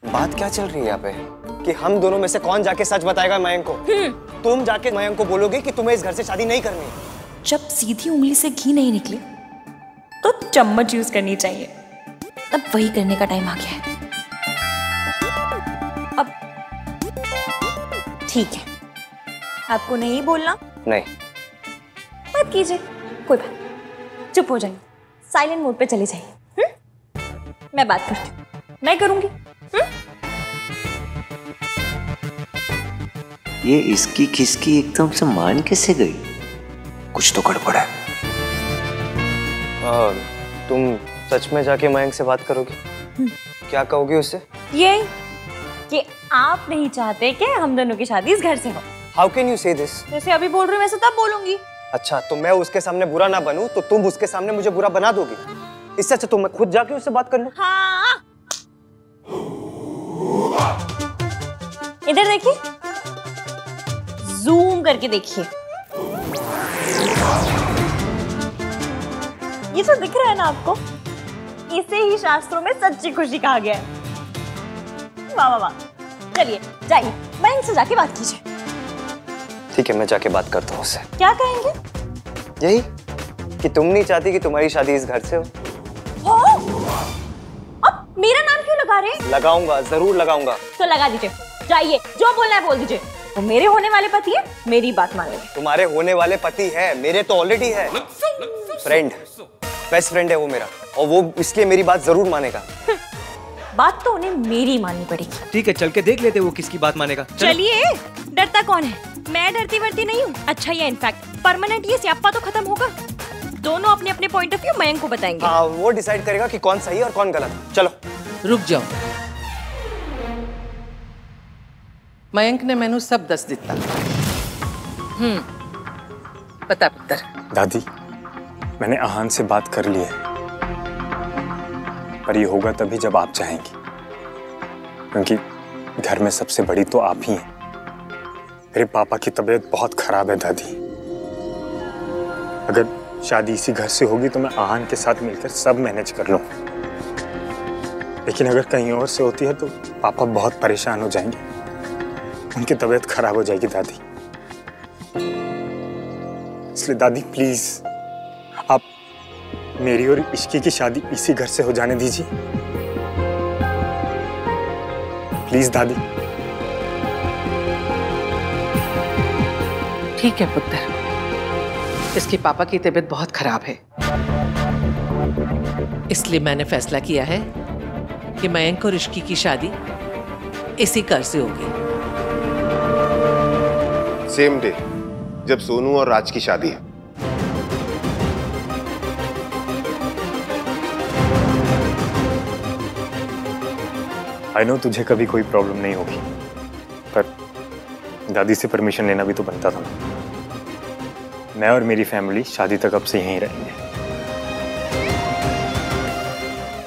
बात क्या चल रही है यहाँ पे कि हम दोनों में से कौन जाके सच बताएगा मयंक को? तुम जाके मयंक को बोलोगे कि तुम्हें इस घर से शादी नहीं करनी। जब सीधी उंगली से घी नहीं निकले तो चम्मच यूज करनी चाहिए। अब वही करने का टाइम आ गया है। अब ठीक है, आपको नहीं बोलना? नहीं। मत कीजिए, कोई बात, चुप हो जाइए, साइलेंट मोड पे चले जाइए। मैं बात करती हूँ, मैं करूंगी। ये इसकी खिसकी एकदम से मान कैसे गई? कुछ तो गड़बड़ है। तुम सच में जाके मयंक से बात करोगी? क्या कहोगी उससे? ये कि आप नहीं चाहते कि हम दोनों की शादी इस घर से हो। How can you say this? जैसे अभी बोल रही हूँ वैसे तब बोलूंगी। अच्छा, तो मैं उसके सामने बुरा ना बनूं तो तुम उसके सामने मुझे बुरा बना दोगी। इससे अच्छा तो मैं खुद जाके उससे बात कर लूं। हाँ। इधर देखिए, जूम करके देखिए, ये तो दिख रहा है ना आपको? इसे ही शास्त्रों में सच्ची खुशी कहा गया है। वाह वाह वाह। चलिए जाइए, बैंक से जाके बात कीजिए। ठीक है, मैं जाके बात करता हूँ उससे। क्या कहेंगे? यही कि तुम नहीं चाहती कि तुम्हारी शादी इस घर से हो। अब मेरा नाम क्यों लगा रहे हैं? लगाऊंगा, जरूर लगाऊंगा। तो लगा दीजिए, जाइए, जो बोलना है बोल दीजिए। वो मेरे होने वाले पति है, मेरी बात मानिए। तुम्हारे होने वाले पति है, मेरे तो ऑलरेडी है। फ्रेंड, बेस्ट फ्रेंड है वो मेरा, और वो इसलिए मेरी बात जरूर मानेगा। बात तो उन्हें मेरी माननी पड़ेगी। ठीक है, चल के देख लेते वो किसकी बात मानेगा। चलिए, डरता कौन है? मैं डरती वरती नहीं हूँ। अच्छा, ये इनफैक्ट परमानेंट ये स्यापा तो खत्म होगा। दोनों अपने अपने पॉइंट ऑफ व्यू मयंक को बताएंगे। हाँ, वो डिसाइड करेगा कि कौन सही है और कौन गलत। चलो। रुक जाओ, मयंक ने मैनू सब दस दिता। पता पुत्र। दादी, मैंने आहान से बात कर ली है, पर ये होगा तभी जब आप चाहेंगी, क्योंकि घर में सबसे बड़ी तो आप ही हैं। मेरे पापा की तबीयत बहुत खराब है दादी। अगर शादी इसी घर से होगी तो मैं आहान के साथ मिलकर सब मैनेज कर लूं, लेकिन अगर कहीं और से होती है तो पापा बहुत परेशान हो जाएंगे, उनकी तबीयत खराब हो जाएगी दादी। इसलिए दादी प्लीज आप मेरी और इश्की की शादी इसी घर से हो जाने दीजिए, प्लीज दादी। ठीक है पुत्र, इसके पापा की तबीयत बहुत खराब है, इसलिए मैंने फैसला किया है कि मयंक और इश्की की शादी इसी घर से होगी। सेम डे जब सोनू और राज की शादी है। आई नो तुझे कभी कोई प्रॉब्लम नहीं होगी, पर दादी से परमिशन लेना भी तो बनता था ना। मैं और मेरी फैमिली शादी तक अब से यहीं रहेंगे।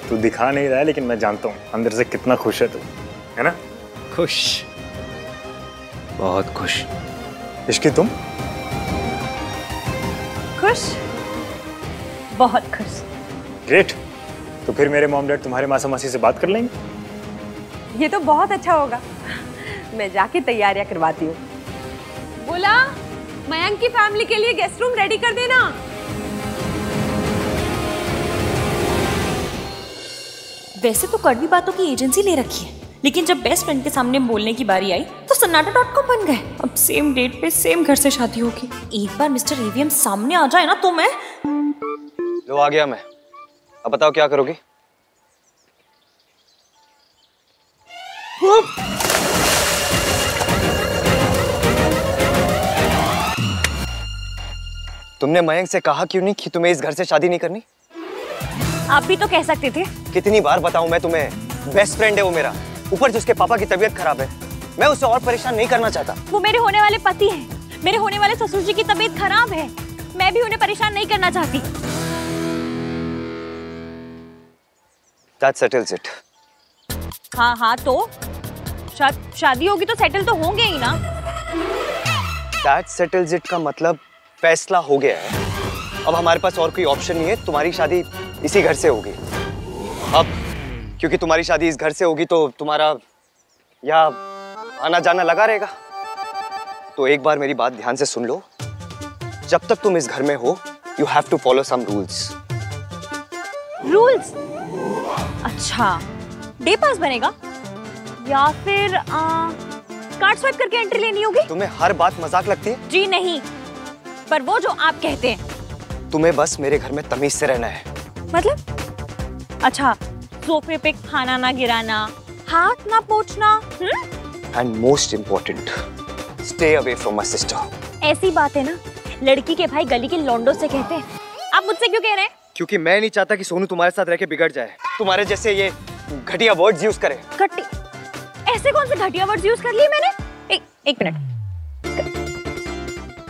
तू दिखा नहीं रहा है, लेकिन मैं जानता हूँ अंदर से कितना खुश है तू, है ना? खुश, बहुत खुश। इश्की तुम? खुश, बहुत खुश। ग्रेट। तो फिर मेरे मॉम डैड तुम्हारे मासा मासी से बात कर लेंगे। ये तो बहुत अच्छा होगा। मैं जाके तैयारियां करवाती हूँ। बोला, मयंक की फैमिली के लिए गेस्ट रूम रेडी कर देना। वैसे तो कड़वी बातों की एजेंसी ले रखी है, लेकिन जब बेस्ट फ्रेंड के सामने बोलने की बारी आई तो सन्नाटा.com बन गए। अब सेम डेट पे सेम घर से शादी होगी। एक बार मिस्टर एवीएम सामने आ जाए ना तो मैं। लो आ गया मैं। अब बताओ क्या करोगी? तुमने मयंक से कहा क्यों नहीं कि तुम्हें इस घर से शादी नहीं करनी? आप भी तो कह सकते थे। कितनी बार बताऊं मैं तुम्हें? बेस्ट फ्रेंड है वो मेरा, ऊपर जिसके पापा की तबीयत खराब है। मैं उसे और परेशान नहीं करना चाहता। वो मेरे होने वाले पति हैं। मेरे होने वाले ससुर जी की तबीयत खराब है, मैं भी उन्हें परेशान नहीं करना चाहती। That settles it. हाँ तो शादी होगी तो सेटल तो होंगे ही ना। That settles it का मतलब फैसला हो गया है। अब हमारे पास और कोई ऑप्शन नहीं है, तुम्हारी शादी इसी घर से होगी। अब क्योंकि तुम्हारी शादी इस घर से होगी तो तुम्हारा या आना जाना लगा रहेगा। तो एक बार मेरी बात ध्यान से सुन लो, जब तक तुम इस घर में हो you have to follow some rules. Rules? अच्छा, डे पास बनेगा या फिर कार्ड स्वाइप करके एंट्री लेनी होगी? तुम्हें हर बात मजाक लगती है? जी नहीं, पर वो जो आप कहते हैं। तुम्हें बस मेरे घर में तमीज से रहना है। मतलब? अच्छा, सोफे पे खाना ना गिराना, हाथ ना पोंछना, and most important, stay away from my sister. ऐसी बात है ना, लड़की के भाई गली के लौंडों से कहते हैं। आप मुझसे क्यों कह रहे हैं? क्योंकि मैं नहीं चाहता कि सोनू तुम्हारे साथ रह के बिगड़ जाए, तुम्हारे जैसे ये घटिया वर्ड्स यूज करे। ऐसे कौन से घटिया वर्ड्स यूज कर लिए मैंने? एक मिनट,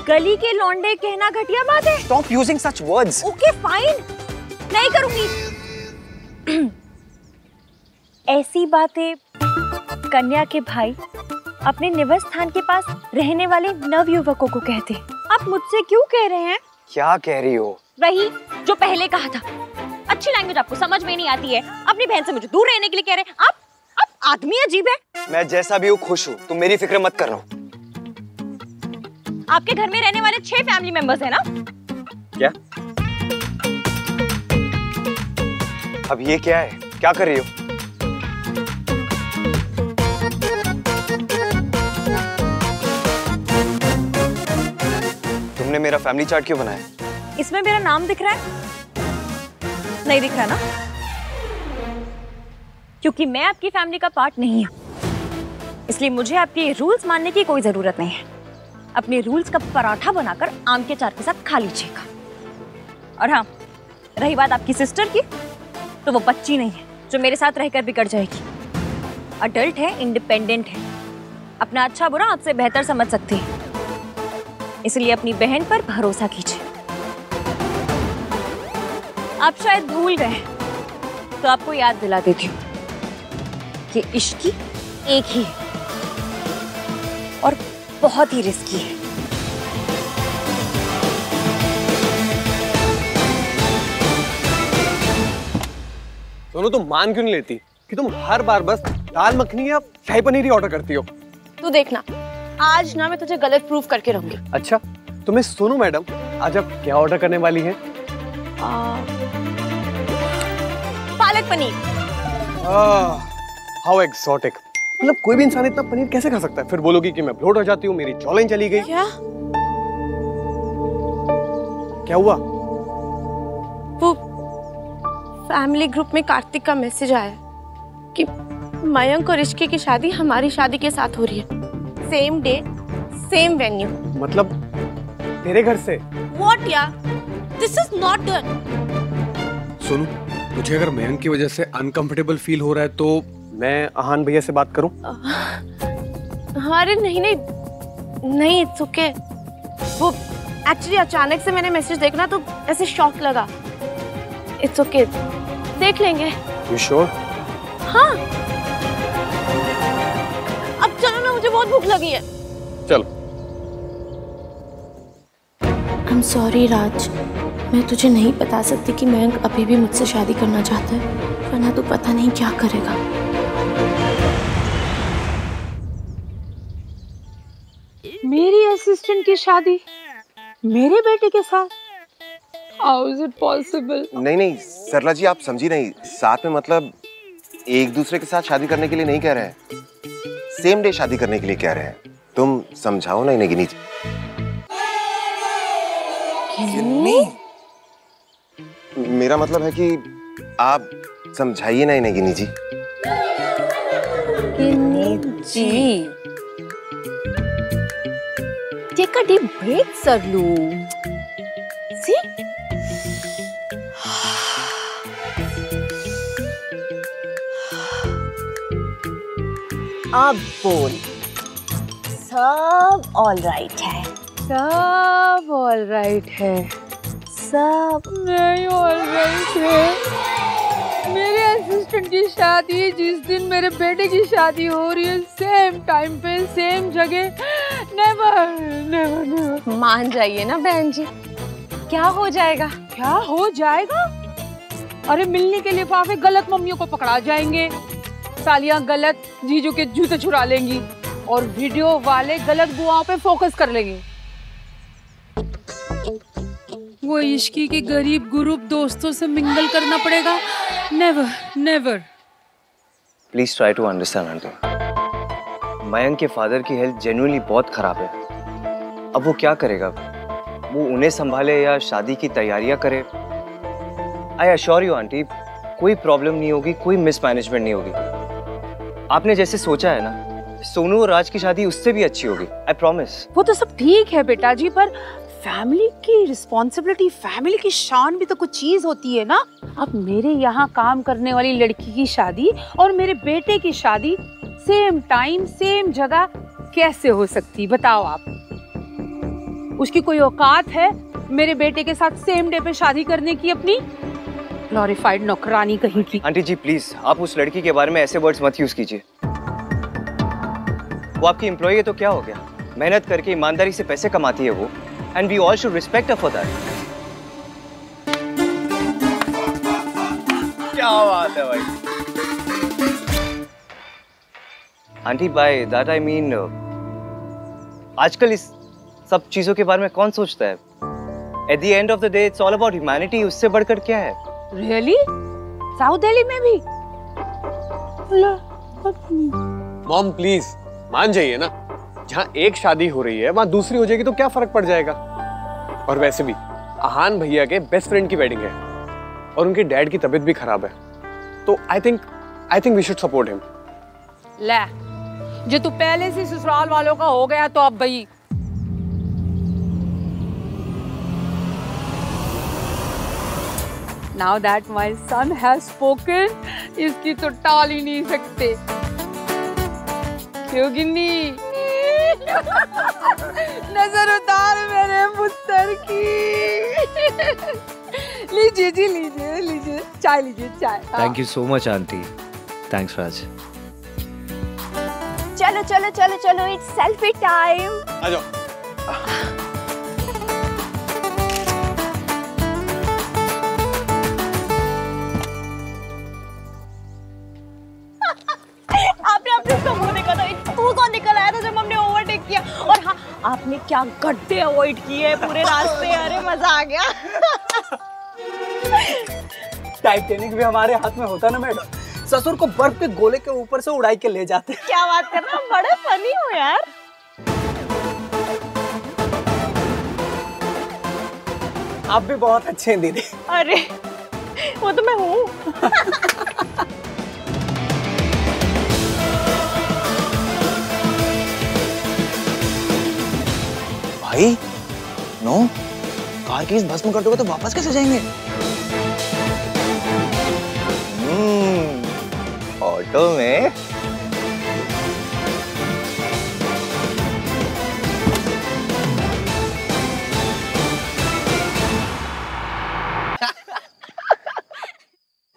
गली के लौंडे कहना घटिया बात है? Stop using such words. Okay fine, नहीं करूंगी। ऐसी बातें कन्या के भाई अपने निवास स्थान के पास रहने वाले नवयुवकों को कहते हैं। आप मुझसे क्यों कह रहे हैं? क्या कह रही हो? वही जो पहले कहा था। अच्छी लैंग्वेज आपको समझ में नहीं आती है। अपनी बहन से मुझे दूर रहने के लिए कह रहे हैं। आप आदमी अजीब है। मैं जैसा भी हूँ खुश हूँ, तुम मेरी फिक्र मत करना। आपके घर में रहने वाले 6 फैमिली मेंबर्स हैं ना? क्या? अब ये क्या है? क्या कर रही हो? तुमने मेरा फैमिली चार्ट क्यों बनाया? इसमें मेरा नाम दिख रहा है? नहीं दिख रहा ना? क्योंकि मैं आपकी फैमिली का पार्ट नहीं हूं, इसलिए मुझे आपके रूल्स मानने की कोई जरूरत नहीं है। अपने रूल्स का पराठा बनाकर आम के चार के साथ खा लीजिएगा। और हाँ, रही बात आपकी सिस्टर की, तो वो बच्ची नहीं है जो मेरे साथ रहकर बिगड़ जाएगी। अडल्ट है, इंडिपेंडेंट है, अपना अच्छा बुरा आपसे बेहतर समझ सकती है। इसलिए अपनी बहन पर भरोसा कीजिए। आप शायद भूल गए, तो आपको याद दिला देती हूँ कि इश्क एक ही है और बहुत ही रिस्की है। सोनू, तुम मान क्यों नहीं लेती कि तुम हर बार बस दाल मखनी या शाही पनीर ही ऑर्डर करती हो? तू देखना, आज ना मैं तुझे गलत प्रूफ करके रहूंगी। अच्छा, तो मैं सोनू मैडम, आज आप क्या ऑर्डर करने वाली हैं? पालक पनीर। How exotic. मतलब कोई भी इंसान इतना पनीर कैसे खा सकता है? फिर बोलोगी कि मैं ब्लोट हो जाती हूँ, मेरी जॉलाइन चली गई। क्या हुआ? वो फैमिली ग्रुप में कार्तिक का मैसेज आया कि मयंक और ऋषिकी की शादी हमारी शादी के साथ हो रही है। Same day, same venue. मतलब तेरे घर से? What यार? This is not done. Sonu, तुझे अगर मयंक की वजह से अनकंफर्टेबल फील हो रहा है तो मैं आहान भैया से बात करूं? अरे नहीं, इट्स ओके। वो एक्चुअली अचानक से मैंने मैसेज देखना तो ऐसे शॉक लगा। इट्स ओके, देख लेंगे। You sure? हाँ। अब चलो ना, मुझे बहुत भूख लगी है। चलो। I'm sorry राज, मैं तुझे नहीं बता सकती कि मयंक अभी भी मुझसे शादी करना चाहता है, वरना तू पता नहीं क्या करेगा। मेरी असिस्टेंट की शादी मेरे बेटे के साथ? How is it possible? नहीं सरला जी, आप समझी नहीं। साथ में मतलब एक दूसरे के साथ शादी करने के लिए नहीं कह रहे हैं, सेम डे शादी करने के लिए कह रहे हैं। तुम समझाओ ना इन्हें गिनी। मेरा मतलब है कि आप समझाइए ना इन्हें गिनी जी। गिनी जी, टेक अ डीप ब्रेथ सरलू। सी, अब बोल। सब ऑल राइट है। सब ऑल राइट है। सब नहीं ऑल राइट है। मेरे असिस्टेंट की शादी जिस दिन मेरे बेटे की शादी हो रही है, सेम टाइम पे सेम जगह। नेवर। मान जाइए ना बहन जी, क्या हो जाएगा? क्या हो जाएगा? अरे मिलने के लिफाफे गलत मम्मियों को पकड़ा जाएंगे। सालियां गलत जीजू के जूते चुरा लेंगी और वीडियो वाले गलत बुआओं पे फोकस कर लेंगे। वो इश्की के गरीब ग्रुप दोस्तों से मिंगल करना पड़ेगा। Never never. Please try to understand aunty. Mayank के फादर की हेल्थ जेन्युइनली बहुत खराब है। अब वो क्या करेगा? वो उन्हें संभाले या शादी की तैयारियां करे? आई अश्योर यू आंटी, कोई प्रॉब्लम नहीं होगी, कोई मिसमैनेजमेंट नहीं होगी। आपने जैसे सोचा है ना, सोनू और राज की शादी उससे भी अच्छी होगी, आई प्रॉमिस। वो तो सब ठीक है बेटा जी, पर फैमिली की रिस्पॉन्सिबिलिटी, फैमिली की शान भी तो कुछ चीज होती है ना। अब मेरे यहाँ काम करने वाली लड़की की शादी और मेरे बेटे की शादी सेम टाइम सेम जगह कैसे हो सकती, बताओ आप। उसकी कोई औकात है मेरे बेटे के साथ सेम डे पे शादी करने की अपनी? ग्लोरीफाइड नौकरानी कहीं की। आंटी जी प्लीज, आप उस लड़की के बारे में ऐसे वर्ड्स मत यूज कीजिए। वो आपकी एम्प्लॉय है तो क्या हो गया? मेहनत करके ईमानदारी से पैसे कमाती है वो, and we all should respect her for that. क्या बात है भाई। Aunty by that I mean आजकल इस सब चीजों के बारे में कौन सोचता है? At the end of the day it's all about humanity, उससे बढ़कर क्या है? रियली? साउथ दिल्ली में भी? मॉम प्लीज मान जाइए ना, जहाँ एक शादी हो रही है वहाँ दूसरी हो जाएगी तो क्या फर्क पड़ जाएगा? और वैसे भी आहान भैया के बेस्ट फ्रेंड की वेडिंग है और उनके डैड की तबीयत भी खराब है, तो I think we should support him. ले, जो तू पहले से ससुराल वालों का हो गया तो अब भाई। Now that my son has spoken, इसकी तो टाल ही नहीं सकते, क्यों गिन्नी? नजर उतार मेरे पुत्र की। लीजिए जी, लीजिए लीजिए चाय, लीजिए चाय। Thank you so much aunty. Thanks Raj. चलो चलो चलो चलो, इट्स सेल्फी टाइम। आ जाओ। आपने अपने उसका मुंह देखा था, तू कौन निकल आया था जब हमने ओवरटेक किया? और हाँ, आपने क्या गड्ढे अवॉइड किए पूरे रास्ते। अरे मजा आ गया। टाइटैनिक भी हमारे हाथ में होता ना मैडम, ससुर को बर्फ के गोले के ऊपर से उड़ाई के ले जाते। क्या बात कर रहा, बड़े फनी हो यार। आप भी बहुत अच्छे हैं दीदी। अरे वो तो मैं हूँ। भाई नो, कार की इस भस्म कर दोगे तो वापस कैसे जाएंगे? ऑटो में।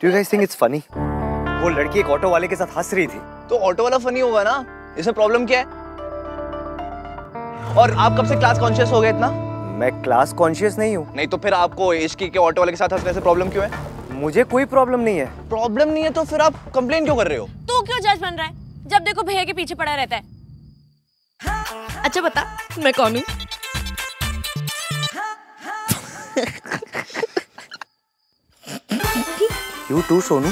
Do you guys think it's funny? वो लड़की एक ऑटो वाले के साथ हंस रही थी। तो ऑटो वाला फनी होगा ना, इसमें प्रॉब्लम क्या है? और आप कब से क्लास कॉन्शियस हो गए इतना? मैं क्लास कॉन्शियस नहीं हूँ। नहीं तो फिर आपको इश्की के ऑटो वाले के साथ हंसने से प्रॉब्लम क्यों है? मुझे कोई प्रॉब्लम नहीं है। प्रॉब्लम नहीं है तो फिर आप कंप्लेन क्यों कर रहे हो? तू क्यों जज बन रहा है? जब देखो भैया के पीछे पड़ा रहता है। अच्छा बता, मैं कौन हूँ? You too, Sonu.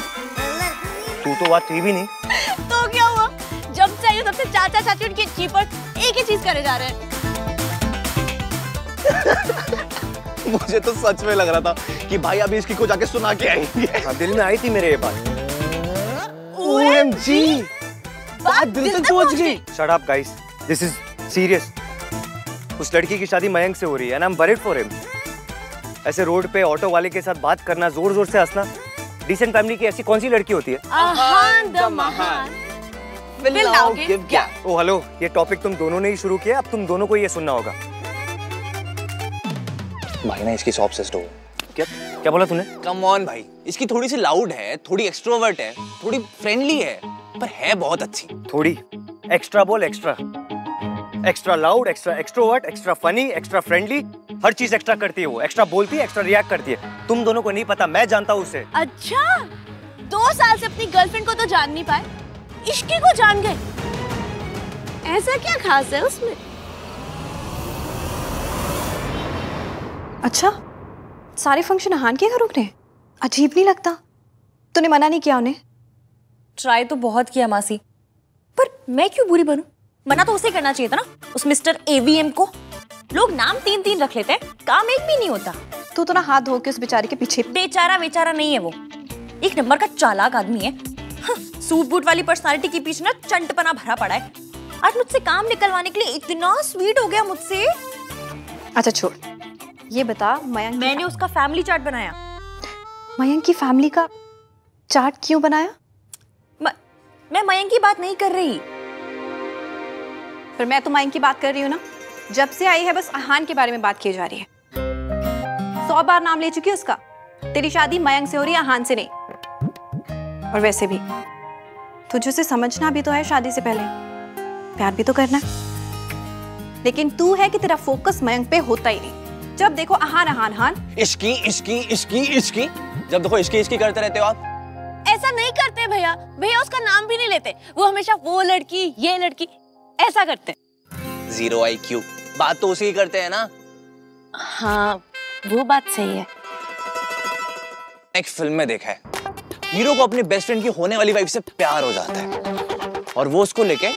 तू तो बात थी भी नहीं। तो क्या हुआ? जब चाहिए तब से चाचा चाची उनकी जीप पर एक ही चीज करे जा रहे हैं। मुझे तो सच में लग रहा था कि भाई अभी इसकी को जाके सुना के आएंगे। हाँ, दिल में आई थी मेरे ये बात। OMG, बात दिल से पहुंच गई। Shut up guys, this is serious। उस लड़की की शादी मयंक से हो रही है and I'm worried for him। ऐसे रोड पे ऑटो वाले के साथ बात करना, जोर जोर से हंसना, डिसेंट फैमिली की ऐसी कौन सी लड़की होती है? Aahan the Mahaan will now give gap। Oh hello, ये टॉपिक तुम दोनों ने ही शुरू किया, अब तुम दोनों को ये सुनना होगा। भाई ना इसकी सॉफ्ट सिस्टर हो। क्या बोला तूने? कम ऑन भाई, इसकी थोड़ी सी लाउड है, थोड़ी एक्सट्रोवर्ट है, थोड़ी फ्रेंडली है, पर है बहुत अच्छी। थोड़ी एक्स्ट्रा बोल, extra extra loud, extra extrovert, extra funny, extra friendly, हर चीज एक्स्ट्रा करती है वो। एक्स्ट्रा बोलती है, एक्स्ट्रा रिएक्ट करती है। तुम दोनों को नहीं पता, मैं जानता हूँ उसे। अच्छा, 2 साल से अपनी गर्लफ्रेंड को तो जान नहीं पाए, इश्की को जान गए? ऐसा क्या खास है उसमें? अच्छा, सारे फंक्शन अहान के घर रुक रहे हैं? अजीब नहीं लगता? तूने मना नहीं किया उन्हें? ट्राई तो बहुत किया मासी, पर मैं क्यों बुरी बनूं? मना तो उसे करना चाहिए था ना, उस मिस्टर एवीएम को। लोग नाम 3-3 रख लेते हैं, काम एक भी नहीं होता। तू तो ना हाथ धो के उस बेचारे के पीछे। बेचारा नहीं है वो, एक नंबर का चालाक आदमी है। सूट बूट वाली पर्सनालिटी के पीछे ना चंटपना भरा पड़ा है। आज मुझसे काम निकलवाने के लिए इतना स्वीट हो गया मुझसे। अच्छा छोड़, ये बता मयंक, मैंने उसका फैमिली चार्ट बनाया। मयंक की फैमिली का चार्ट क्यों बनाया? मैं मयंक की बात नहीं कर रही। पर मैं तो मयंक की बात कर रही हूँ ना। जब से आई है बस अहान के बारे में बात की जा रही है। 100 बार नाम ले चुकी है उसका। तेरी शादी मयंक से हो रही है, अहान से नहीं। और वैसे भी तुझे उसे समझना भी तो है, शादी से पहले प्यार भी तो करना है। लेकिन तू है कि तेरा फोकस मयंक पे होता ही नहीं। जब देखो अहान अहान अहान। इश्की इश्की इश्की इश्की, जब देखो इश्की इश्की करते रहते हो आप। ऐसा नहीं करते भैया, भैया उसका नाम भी नहीं लेते। वो हमेशा वो लड़की ये लड़की ऐसा करते। 0 IQ, बात तो उसी की करते हैं ना। हाँ वो बात सही है। एक फिल्म में देखा है, हीरो को अपनी बेस्ट फ्रेंड की होने वाली वाइफ से प्यार हो जाता है और वो उसको लेके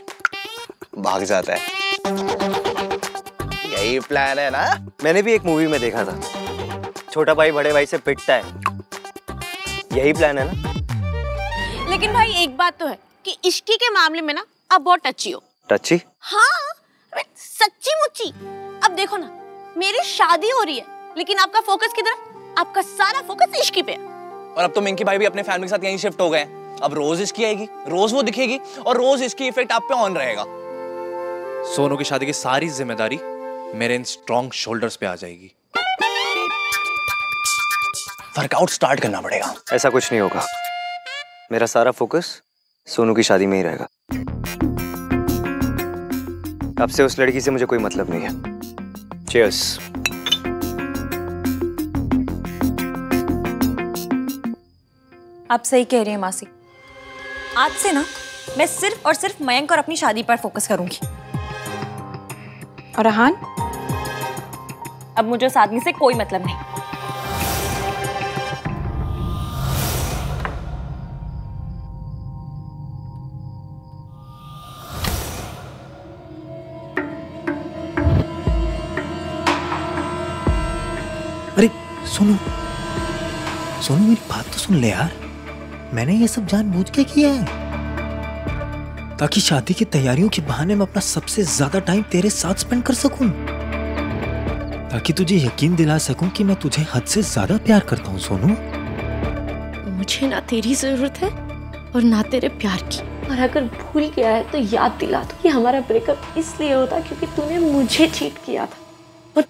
भाग जाता है। यही प्लान है ना? मैंने भी एक मूवी में देखा था, छोटा भाई बड़े भाई से पिटता है। यही प्लान है ना? लेकिन भाई एक बात तो है कि इश्की के मामले में ना आप बहुत टची हो। टची? हाँ सच्ची मुच्ची। अब देखो ना, मेरी शादी हो रही है लेकिन आपका फोकस किधर है? आपका सारा फोकस इश्की पे है। और अब तो मिंकी भाई भी अपने फैमिली के साथ यहीं शिफ्ट हो गए हैं। अब रोज इसकी आएगी, रोज वो दिखेगी और रोज इसकी इफेक्ट आप पे ऑन रहेगा। सोनू की शादी की सारी जिम्मेदारी मेरे इन स्ट्रॉन्ग शोल्डर्स पे आ जाएगी। वर्कआउट स्टार्ट करना पड़ेगा। ऐसा कुछ नहीं होगा, मेरा सारा फोकस सोनू की शादी में ही रहेगा। अब से उस लड़की से मुझे कोई मतलब नहीं है। चीयर्स। आप सही कह रही हैं मासी। आज से ना मैं सिर्फ और सिर्फ मयंक और अपनी शादी पर फोकस करूंगी। और अहान, अब मुझे उस आदमी से कोई मतलब नहीं। अरे सोनू, सोनू मेरी बात तो सुन ले यार। मैंने ये सब जानबूझ के किया है ताकि शादी की तैयारियों के बहाने मैं अपना सबसे ज्यादा टाइम तेरे साथ स्पेंड कर सकूं, ताकि तुझे यकीन दिला सकूं कि मैं तुझे हद से ज्यादा प्यार करता हूं सोनू। मुझे ना तेरी जरूरत है और ना तेरे प्यार की। और अगर भूल गया है तो याद दिला दो कि हमारा ब्रेकअप इसलिए होता क्योंकि तूने मुझे चीट किया था। और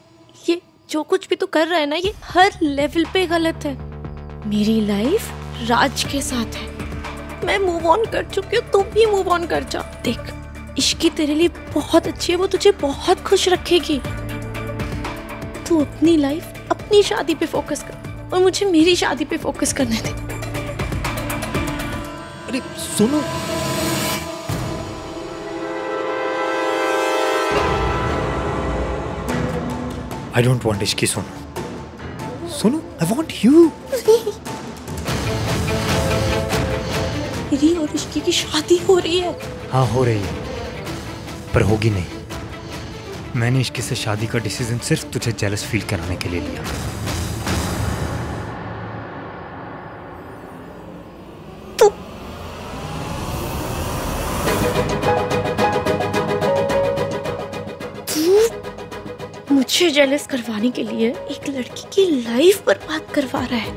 ये जो कुछ भी तू कर रहा है ना, ये हर लेवल पे गलत है। मेरी लाइफ राज के साथ है, मैं मूव ऑन कर चुकी हूँ, तू भी मूव ऑन कर जा। देख, इश्की तेरे लिए बहुत अच्छी है, वो तुझे बहुत खुश रखेगी। तू अपनी लाइफ, अपनी शादी पे फोकस कर और मुझे मेरी शादी पे फोकस करने दे। अरे Sonu, I don't want Ishki Sonu. Sonu, I want you। मेरी और इश्की की शादी हो रही है। हाँ हो रही है, पर होगी नहीं। मैंने इश्की से शादी का डिसीजन सिर्फ तुझे जेलस फील कराने के लिए लिया। मुझे जेलस करवाने के लिए एक लड़की की लाइफ बर्बाद करवा रहा है।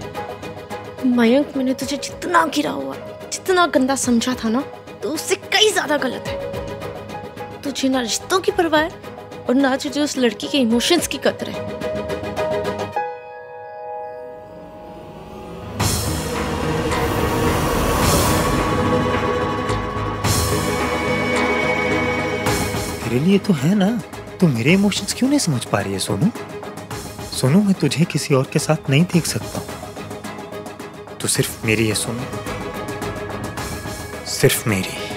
मयंक, मैंने तुझे जितना गिरा हुआ, जितना गंदा समझा था ना, तो उससे कई ज्यादा गलत है। तुझे ना रिश्तों की परवाह है और ना तुझे उस लड़की के इमोशंस की कदर है। तेरे लिए तो है ना, तू मेरे इमोशंस क्यों नहीं समझ पा रही है सोनू? सोनू, मैं तुझे किसी और के साथ नहीं देख सकता। तू सिर्फ मेरी है सोनू, सिर्फ मेरी।